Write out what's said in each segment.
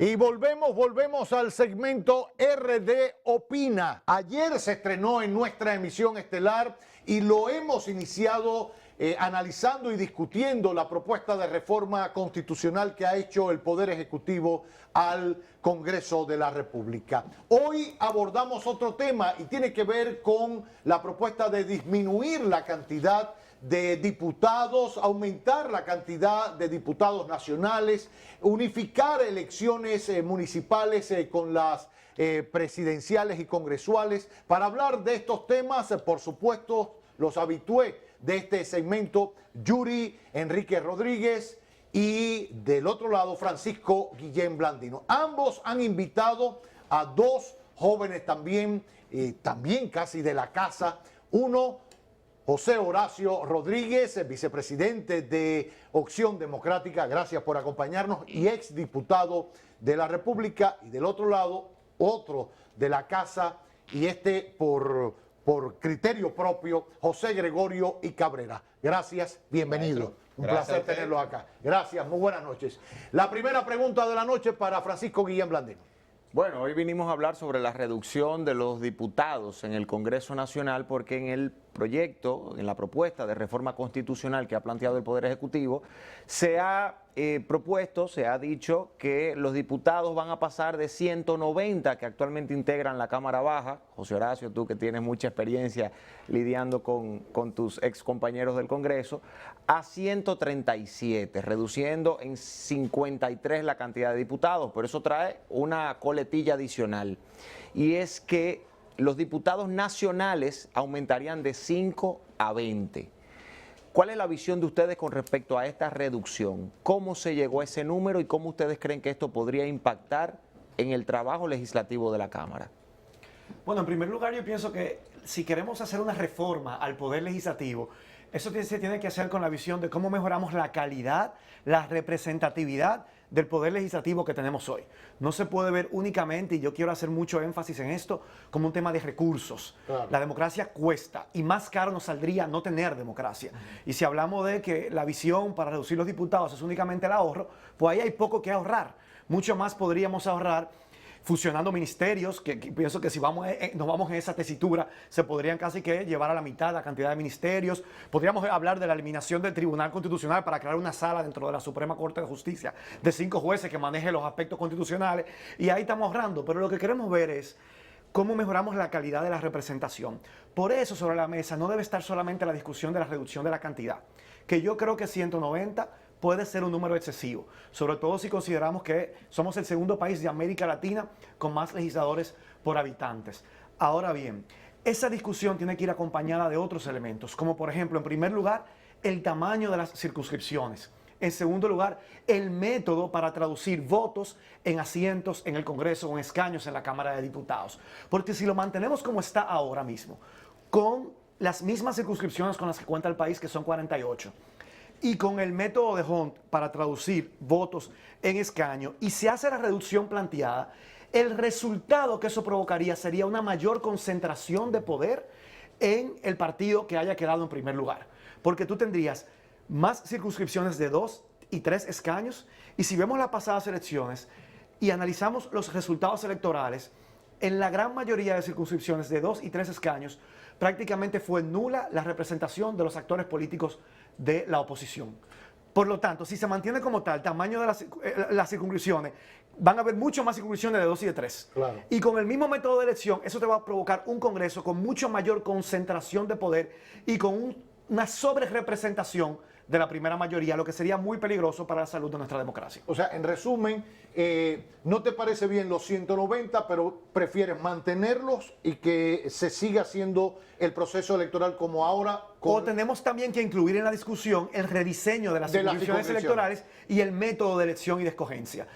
Y volvemos al segmento RD Opina. Ayer se estrenó en nuestra emisión estelar y lo hemos iniciado analizando y discutiendo la propuesta de reforma constitucional que ha hecho el Poder Ejecutivo al Congreso de la República. Hoy abordamos otro tema y tiene que ver con la propuesta de disminuir la cantidad de diputados, aumentar la cantidad de diputados nacionales, unificar elecciones municipales con las presidenciales y congresuales. Para hablar de estos temas, por supuesto, los habitué de este segmento, Yuri Enrique Rodríguez y del otro lado, Francisco Guillén Blandino. Ambos han invitado a dos jóvenes también casi de la casa. Uno, José Horacio Rodríguez, vicepresidente de Opción Democrática, gracias por acompañarnos, y exdiputado de la República. Y del otro lado, otro de la casa, y por criterio propio, José Gregorio y Cabrera. Gracias, bienvenido. Un placer tenerlo acá. Gracias, muy buenas noches. La primera pregunta de la noche para Francisco Guillén Blandino. Bueno, hoy vinimos a hablar sobre la reducción de los diputados en el Congreso Nacional porque en el proyecto, en la propuesta de reforma constitucional que ha planteado el Poder Ejecutivo, se ha propuesto, se ha dicho que los diputados van a pasar de 190 que actualmente integran la Cámara Baja. José Horacio, tú que tienes mucha experiencia lidiando con tus ex compañeros del Congreso, a 137, reduciendo en 53 la cantidad de diputados. Pero eso trae una coletilla adicional, y es que los diputados nacionales aumentarían de 5 a 20. ¿Cuál es la visión de ustedes con respecto a esta reducción? ¿Cómo se llegó a ese número y cómo ustedes creen que esto podría impactar en el trabajo legislativo de la Cámara? Bueno, en primer lugar, yo pienso que si queremos hacer una reforma al Poder Legislativo, eso se tiene que hacer con la visión de cómo mejoramos la calidad, la representatividad del Poder Legislativo que tenemos hoy. No se puede ver únicamente, y yo quiero hacer mucho énfasis en esto, como un tema de recursos. Claro. La democracia cuesta y más caro nos saldría no tener democracia. Y si hablamos de que la visión para reducir los diputados es únicamente el ahorro, pues ahí hay poco que ahorrar. Mucho más podríamos ahorrar fusionando ministerios, que pienso que si nos vamos en esa tesitura, se podrían casi que llevar a la mitad la cantidad de ministerios. Podríamos hablar de la eliminación del Tribunal Constitucional para crear una sala dentro de la Suprema Corte de Justicia de 5 jueces que manejen los aspectos constitucionales, y ahí estamos ahorrando. Pero lo que queremos ver es cómo mejoramos la calidad de la representación. Por eso, sobre la mesa no debe estar solamente la discusión de la reducción de la cantidad, que yo creo que 190 puede ser un número excesivo, sobre todo si consideramos que somos el segundo país de América Latina con más legisladores por habitantes. Ahora bien, esa discusión tiene que ir acompañada de otros elementos, como por ejemplo, en primer lugar, el tamaño de las circunscripciones. En segundo lugar, el método para traducir votos en asientos en el Congreso o en escaños en la Cámara de Diputados. Porque si lo mantenemos como está ahora mismo, con las mismas circunscripciones con las que cuenta el país, que son 48, y con el método de Hunt para traducir votos en escaño, y se hace la reducción planteada, el resultado que eso provocaría sería una mayor concentración de poder en el partido que haya quedado en primer lugar. Porque tú tendrías más circunscripciones de 2 y 3 escaños, y si vemos las pasadas elecciones y analizamos los resultados electorales, en la gran mayoría de circunscripciones de 2 y 3 escaños, prácticamente fue nula la representación de los actores políticos de la oposición. Por lo tanto, si se mantiene como tal el tamaño de las circunscripciones, van a haber mucho más circunscripciones de 2 y de 3. Claro. Y con el mismo método de elección, eso te va a provocar un Congreso con mucho mayor concentración de poder y con una sobrerepresentación de la primera mayoría, lo que sería muy peligroso para la salud de nuestra democracia. O sea, en resumen, no te parece bien los 190, pero prefieres mantenerlos y que se siga haciendo el proceso electoral como ahora. O tenemos también que incluir en la discusión el rediseño de las circunscripciones electorales y el método de elección y de escogencia.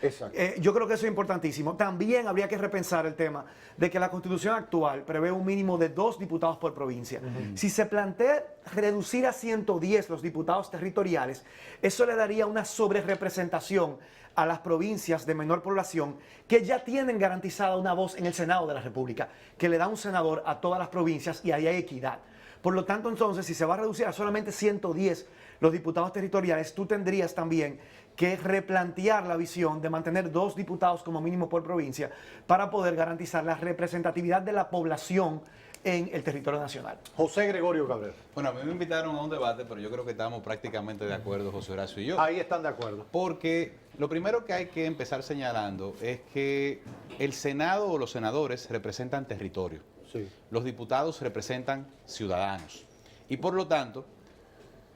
Yo creo que eso es importantísimo. También habría que repensar el tema de que la Constitución actual prevé un mínimo de 2 diputados por provincia. Si se plantea reducir a 110 los diputados territoriales, eso le daría una sobrerepresentación a las provincias de menor población que ya tienen garantizada una voz en el Senado de la República, que le da un senador a todas las provincias, y ahí hay equidad. Por lo tanto, entonces, si se va a reducir a solamente 110 los diputados territoriales, tú tendrías también que replantear la visión de mantener 2 diputados como mínimo por provincia para poder garantizar la representatividad de la población en el territorio nacional. José Gregorio Cabrera. Bueno, a mí me invitaron a un debate, pero yo creo que estamos prácticamente de acuerdo, José Horacio y yo. Ahí están de acuerdo. Porque lo primero que hay que empezar señalando es que el Senado o los senadores representan territorio. Sí. Los diputados representan ciudadanos. Y por lo tanto,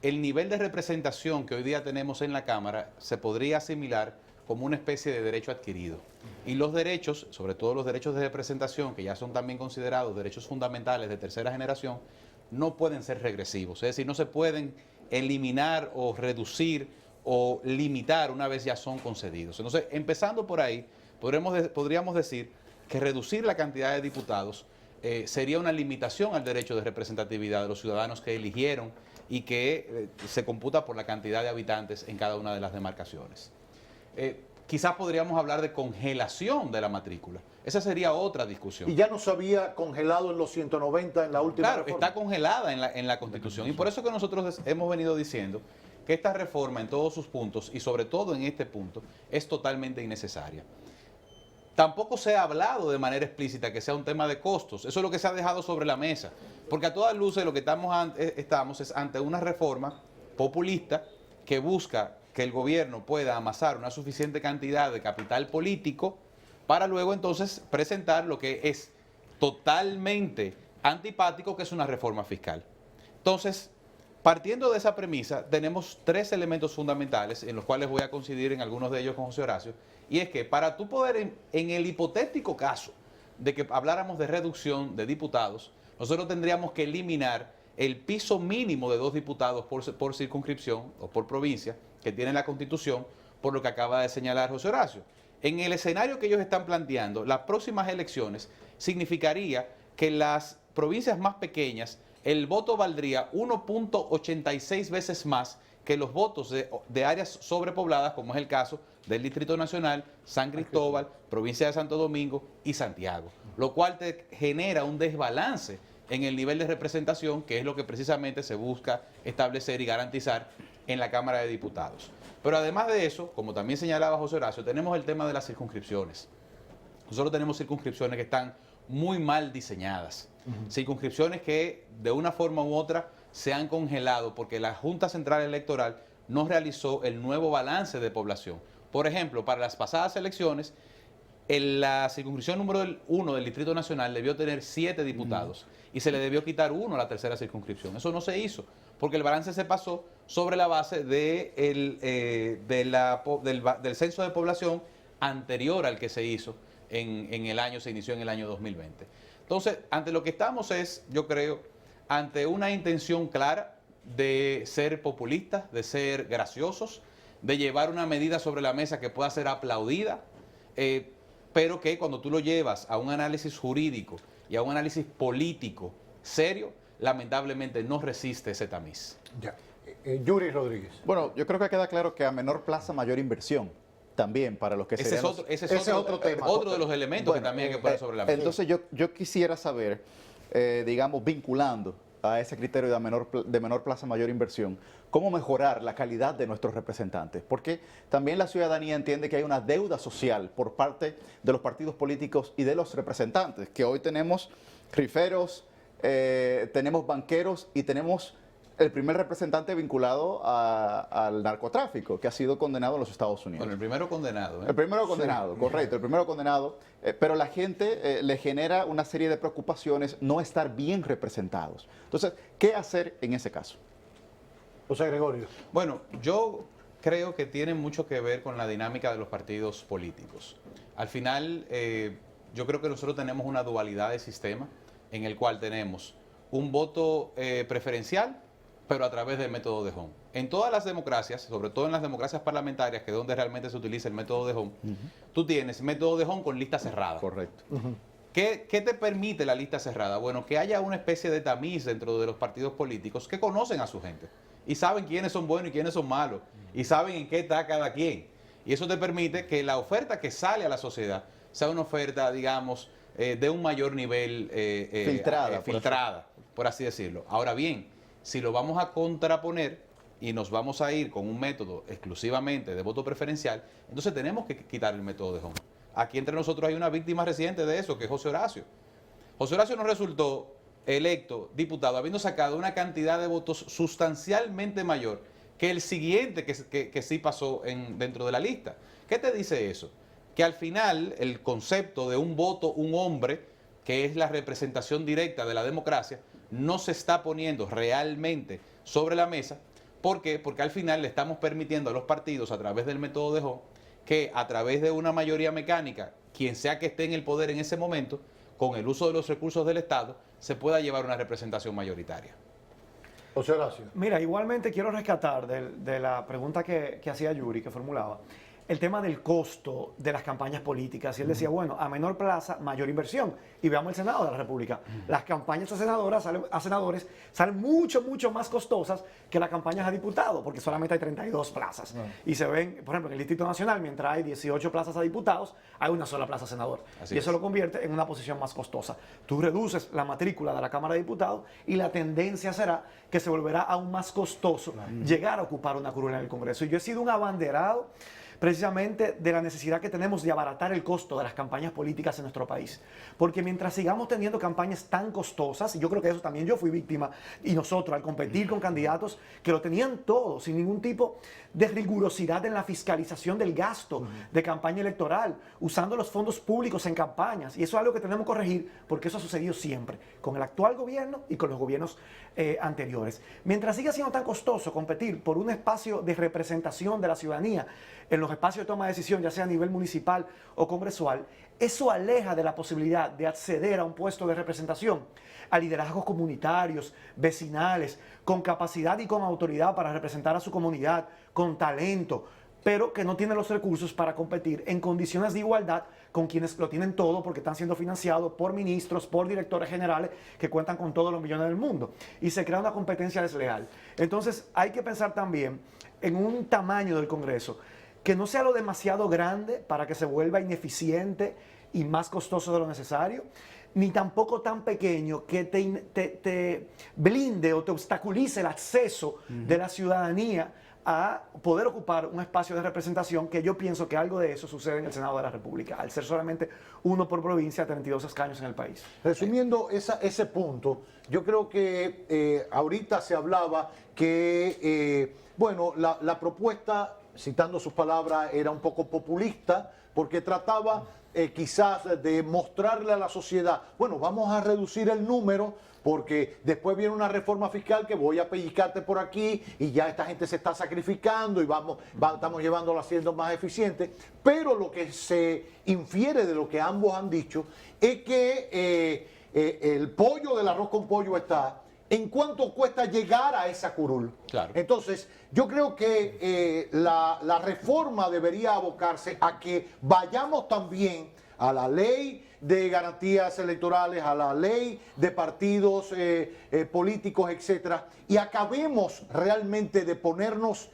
el nivel de representación que hoy día tenemos en la Cámara se podría asimilar como una especie de derecho adquirido. Y los derechos, sobre todo los derechos de representación, que ya son también considerados derechos fundamentales de tercera generación, no pueden ser regresivos. Es decir, no se pueden eliminar o reducir o limitar una vez ya son concedidos. Entonces, empezando por ahí, podríamos decir que reducir la cantidad de diputados sería una limitación al derecho de representatividad de los ciudadanos que eligieron y que se computa por la cantidad de habitantes en cada una de las demarcaciones. Quizás podríamos hablar de congelación de la matrícula. Esa sería otra discusión. Y ya no se había congelado en los 190 en la última Claro, reforma. está congelada en la Constitución. Y por eso que nosotros hemos venido diciendo que esta reforma en todos sus puntos, y sobre todo en este punto, es totalmente innecesaria. Tampoco se ha hablado de manera explícita que sea un tema de costos. Eso es lo que se ha dejado sobre la mesa. Porque a todas luces lo que estamos es ante una reforma populista que busca que el gobierno pueda amasar una suficiente cantidad de capital político para luego entonces presentar lo que es totalmente antipático, que es una reforma fiscal. Entonces, partiendo de esa premisa, tenemos 3 elementos fundamentales en los cuales voy a coincidir en algunos de ellos con José Horacio, y es que para tú poder, en el hipotético caso de que habláramos de reducción de diputados, nosotros tendríamos que eliminar el piso mínimo de 2 diputados por circunscripción o por provincia que tiene la Constitución, por lo que acaba de señalar José Horacio. En el escenario que ellos están planteando, las próximas elecciones significaría que en las provincias más pequeñas el voto valdría 1.86 veces más que los votos de áreas sobrepobladas, como es el caso del Distrito Nacional, San Cristóbal, provincia de Santo Domingo y Santiago, lo cual te genera un desbalance en el nivel de representación, que es lo que precisamente se busca establecer y garantizar en la Cámara de Diputados. Pero además de eso, como también señalaba José Horacio, tenemos el tema de las circunscripciones. Nosotros tenemos circunscripciones que están muy mal diseñadas, circunscripciones que de una forma u otra se han congelado porque la Junta Central Electoral no realizó el nuevo balance de población. Por ejemplo, para las pasadas elecciones, en la circunscripción número 1 del Distrito Nacional debió tener 7 diputados y se le debió quitar 1 a la tercera circunscripción. Eso no se hizo porque el balance se pasó sobre la base del censo de población anterior al que se hizo se inició en el año 2020. Entonces, ante lo que estamos es, yo creo, ante una intención clara de ser populistas, de ser graciosos, de llevar una medida sobre la mesa que pueda ser aplaudida, pero que cuando tú lo llevas a un análisis jurídico y a un análisis político serio, lamentablemente no resiste ese tamiz. Ya. Yuri Rodríguez. Bueno, yo creo que queda claro que a menor plaza, mayor inversión. También para los que Ese es otro tema. Otro de los elementos que también hay que poner sobre la mesa. Entonces yo quisiera saber, digamos, vinculando a ese criterio de menor plaza, mayor inversión, cómo mejorar la calidad de nuestros representantes. Porque también la ciudadanía entiende que hay una deuda social por parte de los partidos políticos y de los representantes, que hoy tenemos riferos, tenemos banqueros y tenemos el primer representante vinculado al narcotráfico, que ha sido condenado en los Estados Unidos. Bueno, el primero condenado. El primero condenado, sí. Correcto, el primero condenado. Pero la gente le genera una serie de preocupaciones no estar bien representados. Entonces, ¿qué hacer en ese caso? José Gregorio. Bueno, yo creo que tiene mucho que ver con la dinámica de los partidos políticos. Al final, yo creo que nosotros tenemos una dualidad de sistema en el cual tenemos un voto preferencial, pero a través del método de Home. En todas las democracias, sobre todo en las democracias parlamentarias, que es donde realmente se utiliza el método de Home, tú tienes método de Home con lista cerrada. Correcto. ¿Qué te permite la lista cerrada? Bueno, que haya una especie de tamiz dentro de los partidos políticos que conocen a su gente y saben quiénes son buenos y quiénes son malos y saben en qué está cada quien. Y eso te permite que la oferta que sale a la sociedad sea una oferta, digamos, de un mayor nivel filtrada, por así decirlo. Ahora bien, si lo vamos a contraponer y nos vamos a ir con un método exclusivamente de voto preferencial, entonces tenemos que quitar el método de Home. Aquí entre nosotros hay una víctima reciente de eso, que es José Horacio. José Horacio nos resultó electo diputado habiendo sacado una cantidad de votos sustancialmente mayor que el siguiente que sí pasó dentro de la lista. ¿Qué te dice eso? Que al final el concepto de un voto, un hombre, que es la representación directa de la democracia, no se está poniendo realmente sobre la mesa. ¿Por qué? Porque al final le estamos permitiendo a los partidos, a través del método de Home, que a través de una mayoría mecánica, quien sea que esté en el poder en ese momento, con el uso de los recursos del Estado, se pueda llevar una representación mayoritaria. José Horacio. Mira, igualmente quiero rescatar de la pregunta que hacía Yuri, que formulaba, el tema del costo de las campañas políticas. Y él decía, bueno, a menor plaza, mayor inversión. Y veamos el Senado de la República. Las campañas a senadores salen mucho, mucho más costosas que las campañas a diputados, porque solamente hay 32 plazas. Y se ven, por ejemplo, en el Distrito Nacional, mientras hay 18 plazas a diputados, hay una sola plaza a senador. Así y eso es. lo convierte en una posición más costosa. Tú reduces la matrícula de la Cámara de Diputados y la tendencia será que se volverá aún más costoso llegar a ocupar una curul en el Congreso. Y yo he sido un abanderado precisamente de la necesidad que tenemos de abaratar el costo de las campañas políticas en nuestro país. Porque mientras sigamos teniendo campañas tan costosas, y yo creo que eso también yo fui víctima, y nosotros al competir con candidatos que lo tenían todo, sin ningún tipo de rigurosidad en la fiscalización del gasto de campaña electoral, usando los fondos públicos en campañas, y eso es algo que tenemos que corregir, porque eso ha sucedido siempre, con el actual gobierno y con los gobiernos anteriores. Mientras siga siendo tan costoso competir por un espacio de representación de la ciudadanía en los espacios de toma de decisión, ya sea a nivel municipal o congresual, eso aleja de la posibilidad de acceder a un puesto de representación a liderazgos comunitarios, vecinales, con capacidad y con autoridad para representar a su comunidad, con talento, pero que no tienen los recursos para competir en condiciones de igualdad con quienes lo tienen todo porque están siendo financiados por ministros, por directores generales que cuentan con todos los millones del mundo. Y se crea una competencia desleal. Entonces hay que pensar también en un tamaño del Congreso que no sea lo demasiado grande para que se vuelva ineficiente y más costoso de lo necesario, ni tampoco tan pequeño que te blinde o te obstaculice el acceso de la ciudadanía a poder ocupar un espacio de representación, que yo pienso que algo de eso sucede en el Senado de la República, al ser solamente uno por provincia, 32 escaños en el país. Resumiendo ese punto, yo creo que ahorita se hablaba que, bueno, la propuesta, citando sus palabras, era un poco populista, porque trataba quizás de mostrarle a la sociedad, bueno, vamos a reducir el número, porque después viene una reforma fiscal que voy a pellizcarte por aquí y ya esta gente se está sacrificando y estamos llevándolo haciendo más eficiente. Pero lo que se infiere de lo que ambos han dicho es que el pollo del arroz con pollo está en cuánto cuesta llegar a esa curul. Claro. Entonces, yo creo que la reforma debería abocarse a que vayamos también a la ley de garantías electorales, a la ley de partidos políticos, etcétera, y acabemos realmente de ponernos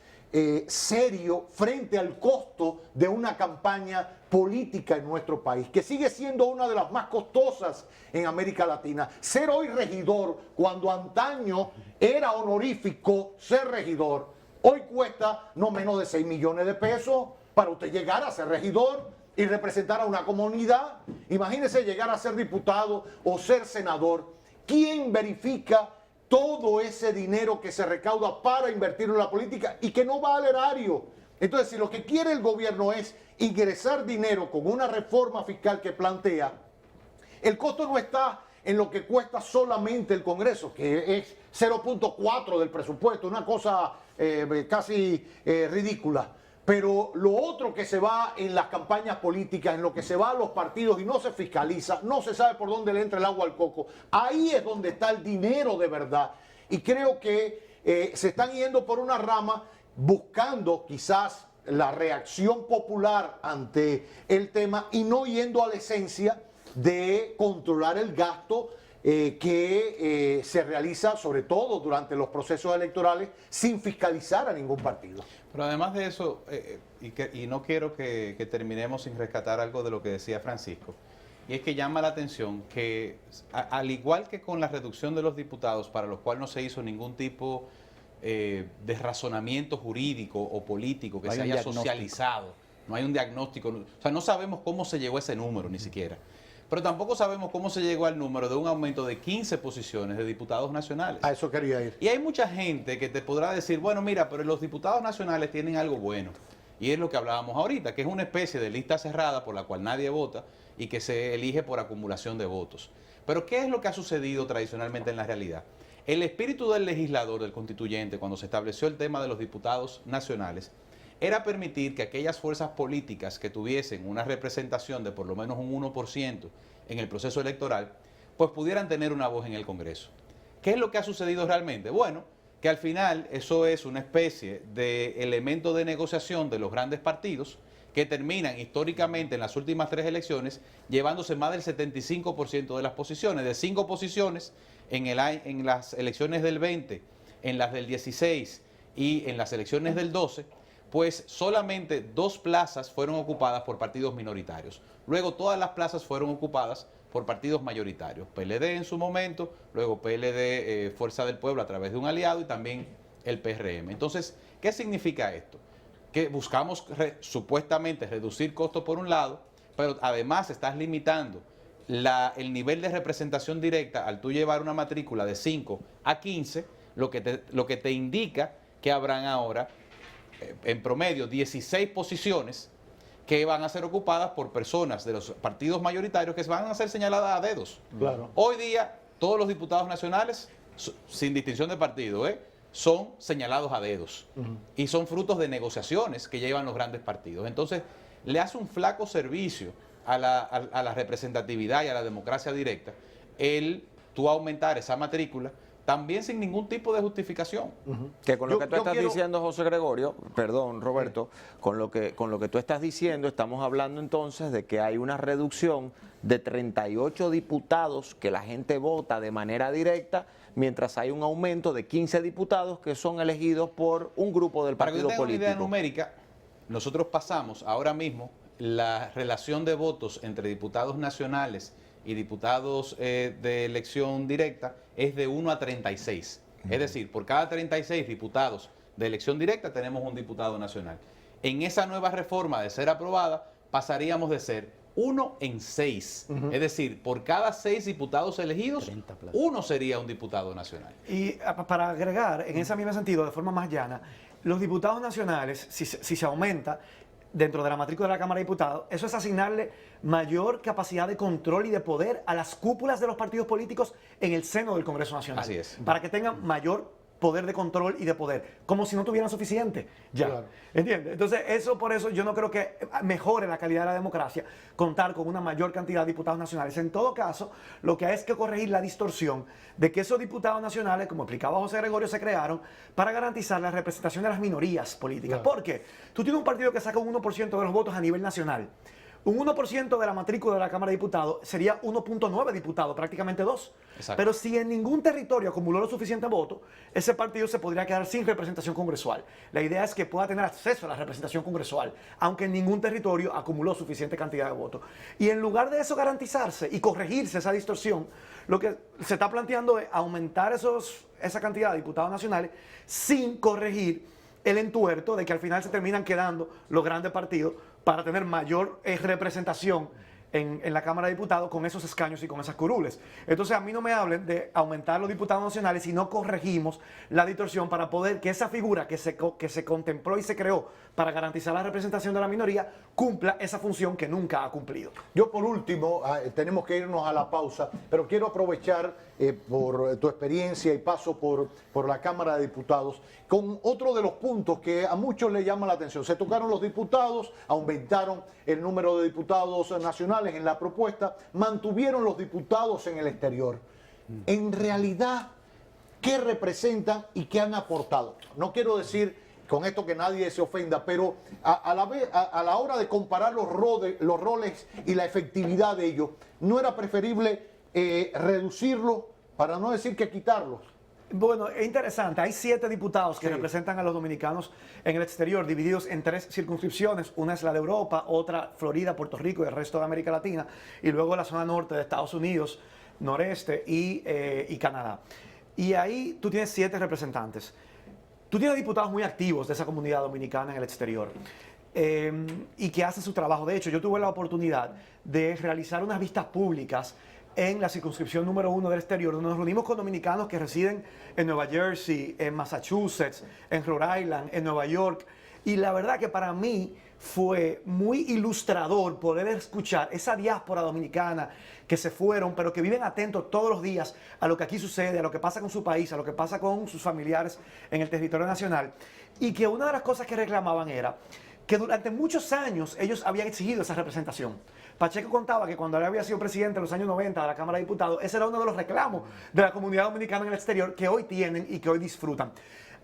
serio frente al costo de una campaña política en nuestro país, que sigue siendo una de las más costosas en América Latina. Ser hoy regidor, cuando antaño era honorífico ser regidor, hoy cuesta no menos de 6 millones de pesos para usted llegar a ser regidor y representar a una comunidad. Imagínese llegar a ser diputado o ser senador. ¿Quién verifica todo ese dinero que se recauda para invertirlo en la política y que no va al erario? Entonces, si lo que quiere el gobierno es ingresar dinero con una reforma fiscal que plantea, el costo no está en lo que cuesta solamente el Congreso, que es 0.4 del presupuesto, una cosa casi ridícula. Pero lo otro que se va en las campañas políticas, en lo que se va a los partidos y no se fiscaliza, no se sabe por dónde le entra el agua al coco, ahí es donde está el dinero de verdad. Y creo que se están yendo por una rama buscando quizás la reacción popular ante el tema y no yendo a la esencia de controlar el gasto que se realiza sobre todo durante los procesos electorales sin fiscalizar a ningún partido. Pero además de eso, y no quiero que terminemos sin rescatar algo de lo que decía Francisco, y es que llama la atención que, al igual que con la reducción de los diputados, para los cuales no se hizo ningún tipo de razonamiento jurídico o político que No hay se un haya diagnóstico. socializado. No hay un diagnóstico. O sea, no sabemos cómo se llegó a ese número ni siquiera. Pero tampoco sabemos cómo se llegó al número de un aumento de 15 posiciones de diputados nacionales. A eso quería ir. Y hay mucha gente que te podrá decir, bueno, mira, pero los diputados nacionales tienen algo bueno. Y es lo que hablábamos ahorita, que es una especie de lista cerrada por la cual nadie vota y que se elige por acumulación de votos. Pero ¿qué es lo que ha sucedido tradicionalmente en la realidad? El espíritu del legislador, del constituyente, cuando se estableció el tema de los diputados nacionales, era permitir que aquellas fuerzas políticas que tuviesen una representación de por lo menos un 1% en el proceso electoral, pues pudieran tener una voz en el Congreso. ¿Qué es lo que ha sucedido realmente? Bueno, que al final eso es una especie de elemento de negociación de los grandes partidos que terminan históricamente en las últimas 3 elecciones llevándose más del 75% de las posiciones, de 5 posiciones en las elecciones del 20, en las del 16 y en las elecciones del 12, pues solamente 2 plazas fueron ocupadas por partidos minoritarios. Luego todas las plazas fueron ocupadas por partidos mayoritarios. PLD en su momento, luego PLD Fuerza del Pueblo a través de un aliado y también el PRM. Entonces, ¿qué significa esto? Que buscamos supuestamente reducir costos por un lado, pero además estás limitando el nivel de representación directa al tú llevar una matrícula de 5 a 15, lo que te indica que habrán ahora en promedio 16 posiciones que van a ser ocupadas por personas de los partidos mayoritarios que van a ser señaladas a dedos. Claro. Hoy día todos los diputados nacionales, sin distinción de partido, son señalados a dedos y son frutos de negociaciones que llevan los grandes partidos. Entonces, le hace un flaco servicio a la representatividad y a la democracia directa el tú aumentar esa matrícula también sin ningún tipo de justificación. Que con lo Yo- que tú yo estás quiero- diciendo, José Gregorio, perdón, Roberto, con lo que tú estás diciendo, estamos hablando entonces de que hay una reducción de 38 diputados que la gente vota de manera directa, mientras hay un aumento de 15 diputados que son elegidos por un grupo del Para que partido usted tenga una político. idea numérica, nosotros pasamos ahora mismo la relación de votos entre diputados nacionales y diputados de elección directa es de 1 a 36. Es decir, por cada 36 diputados de elección directa tenemos un diputado nacional. En esa nueva reforma de ser aprobada, pasaríamos de ser 1 en 6. Es decir, por cada 6 diputados elegidos, 30 plazas. uno sería un diputado nacional. Y para agregar, en ese mismo sentido, de forma más llana, los diputados nacionales, si se aumenta dentro de la matrícula de la Cámara de Diputados, eso es asignarle mayor capacidad de control y de poder a las cúpulas de los partidos políticos en el seno del Congreso Nacional. Así es. Para que tengan mayor poder de control y de poder, como si no tuvieran suficiente ya. Claro. ¿Entiendes? Entonces, por eso yo no creo que mejore la calidad de la democracia contar con una mayor cantidad de diputados nacionales. En todo caso, lo que hay es que corregir la distorsión de que esos diputados nacionales, como explicaba José Gregorio, se crearon para garantizar la representación de las minorías políticas. Claro. ¿Por qué? Tú tienes un partido que saca un 1% de los votos a nivel nacional. Un 1% de la matrícula de la Cámara de Diputados sería 1.9 diputados, prácticamente 2. Exacto. Pero si en ningún territorio acumuló los suficientes votos, ese partido se podría quedar sin representación congresual. La idea es que pueda tener acceso a la representación congresual, aunque en ningún territorio acumuló suficiente cantidad de votos. Y en lugar de eso garantizarse y corregirse esa distorsión, lo que se está planteando es aumentar esa cantidad de diputados nacionales sin corregir el entuerto de que al final se terminan quedando los grandes partidos para tener mayor representación en la Cámara de Diputados con esos escaños y con esas curules. Entonces a mí no me hablen de aumentar los diputados nacionales si no corregimos la distorsión para poder que esa figura que se contempló y se creó para garantizar la representación de la minoría cumpla esa función que nunca ha cumplido. Yo por último, tenemos que irnos a la pausa, pero quiero aprovechar por tu experiencia y paso por la Cámara de Diputados con otro de los puntos que a muchos les llama la atención. Se tocaron los diputados, aumentaron el número de diputados nacionales en la propuesta, mantuvieron los diputados en el exterior. En realidad, ¿qué representan y qué han aportado? No quiero decir con esto que nadie se ofenda, pero a la hora de comparar los roles y la efectividad de ellos, ¿no era preferible reducirlo para no decir que quitarlos? Bueno, es interesante. Hay 7 diputados que Sí. representan a los dominicanos en el exterior, divididos en 3 circunscripciones. Una es la de Europa, otra Florida, Puerto Rico y el resto de América Latina. Y luego la zona norte de Estados Unidos, noreste y Canadá. Y ahí tú tienes 7 representantes. tú tienes diputados muy activos de esa comunidad dominicana en el exterior. Y que hacen su trabajo. De hecho, yo tuve la oportunidad de realizar unas vistas públicas en la circunscripción número 1 del exterior, donde nos reunimos con dominicanos que residen en Nueva Jersey, en Massachusetts, en Rhode Island, en Nueva York. Y la verdad que para mí fue muy ilustrador poder escuchar esa diáspora dominicana que se fueron, pero que viven atentos todos los días a lo que aquí sucede, a lo que pasa con su país, a lo que pasa con sus familiares en el territorio nacional. Y que una de las cosas que reclamaban era que durante muchos años ellos habían exigido esa representación. Pacheco contaba que cuando él había sido presidente en los años 90 de la Cámara de Diputados, ese era uno de los reclamos de la comunidad dominicana en el exterior que hoy tienen y que hoy disfrutan.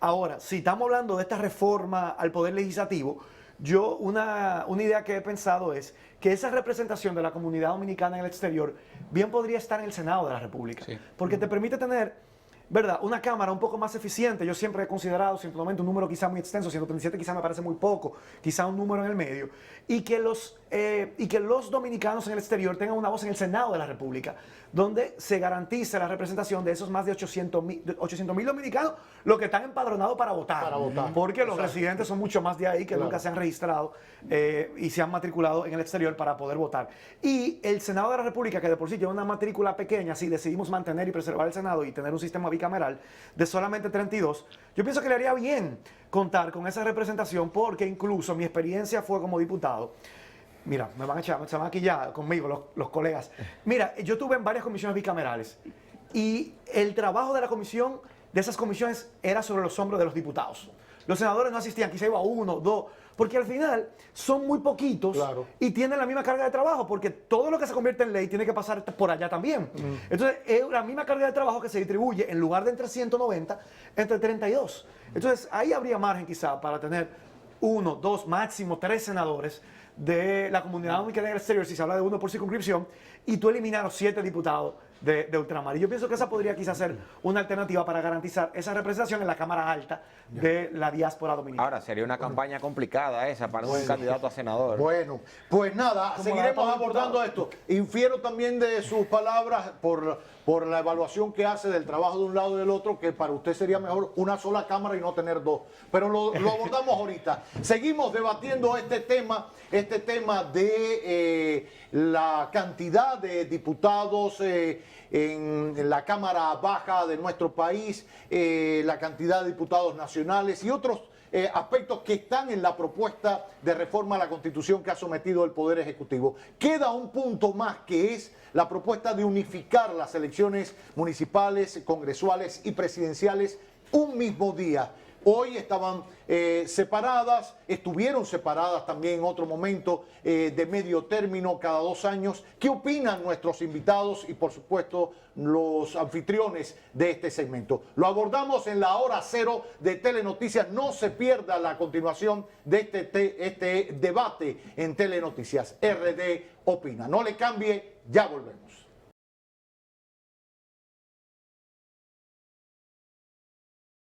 Ahora, si estamos hablando de esta reforma al Poder Legislativo, yo una idea que he pensado es que esa representación de la comunidad dominicana en el exterior bien podría estar en el Senado de la República, Sí. porque te permite tener, ¿verdad?, una Cámara un poco más eficiente. Yo siempre he considerado 190 un número quizá muy extenso, 137 quizá me parece muy poco, quizá un número en el medio, y que los dominicanos en el exterior tengan una voz en el Senado de la República, donde se garantice la representación de esos más de 800.000 dominicanos, los que están empadronados para votar. Para votar. Porque los Exacto. residentes son mucho más de ahí que Claro. nunca se han registrado y se han matriculado en el exterior para poder votar. Y el Senado de la República, que de por sí tiene una matrícula pequeña, si decidimos mantener y preservar el Senado y tener un sistema bicameral de solamente 32, yo pienso que le haría bien contar con esa representación, porque incluso mi experiencia fue como diputado. Mira, se van aquí ya conmigo los colegas. Mira, yo tuve en varias comisiones bicamerales y el trabajo de la comisión, de esas comisiones, era sobre los hombros de los diputados. Los senadores no asistían, quizá iba uno, dos, porque al final son muy poquitos. Claro. Y tienen la misma carga de trabajo, porque todo lo que se convierte en ley tiene que pasar por allá también. Entonces, es la misma carga de trabajo que se distribuye, en lugar de entre 190, entre 32. Entonces, ahí habría margen quizá para tener 1, 2, máximo 3 senadores de la comunidad dominicana en el exterior, si se habla de 1 por circunscripción, y tú eliminar los 7 diputados de ultramar. Y yo pienso que esa podría quizás ser una alternativa para garantizar esa representación en la Cámara Alta de la diáspora dominicana. Ahora, sería una campaña complicada esa para un candidato a senador. Bueno, pues nada, Como seguiremos la de abordando esto. Infiero también de sus palabras por la evaluación que hace del trabajo de un lado y del otro, que para usted sería mejor una sola cámara y no tener dos. Pero lo abordamos ahorita. Seguimos debatiendo este tema de la cantidad de diputados en la Cámara Baja de nuestro país, la cantidad de diputados nacionales y otros aspectos que están en la propuesta de reforma a la Constitución que ha sometido el Poder Ejecutivo. Queda un punto más, que es la propuesta de unificar las elecciones municipales, congresuales y presidenciales un mismo día. Hoy estaban separadas, estuvieron separadas también en otro momento de medio término cada 2 años. ¿Qué opinan nuestros invitados y por supuesto los anfitriones de este segmento? Lo abordamos en la hora cero de Telenoticias. No se pierda la continuación de este debate en Telenoticias. RD Opina. No le cambie, ya volvemos.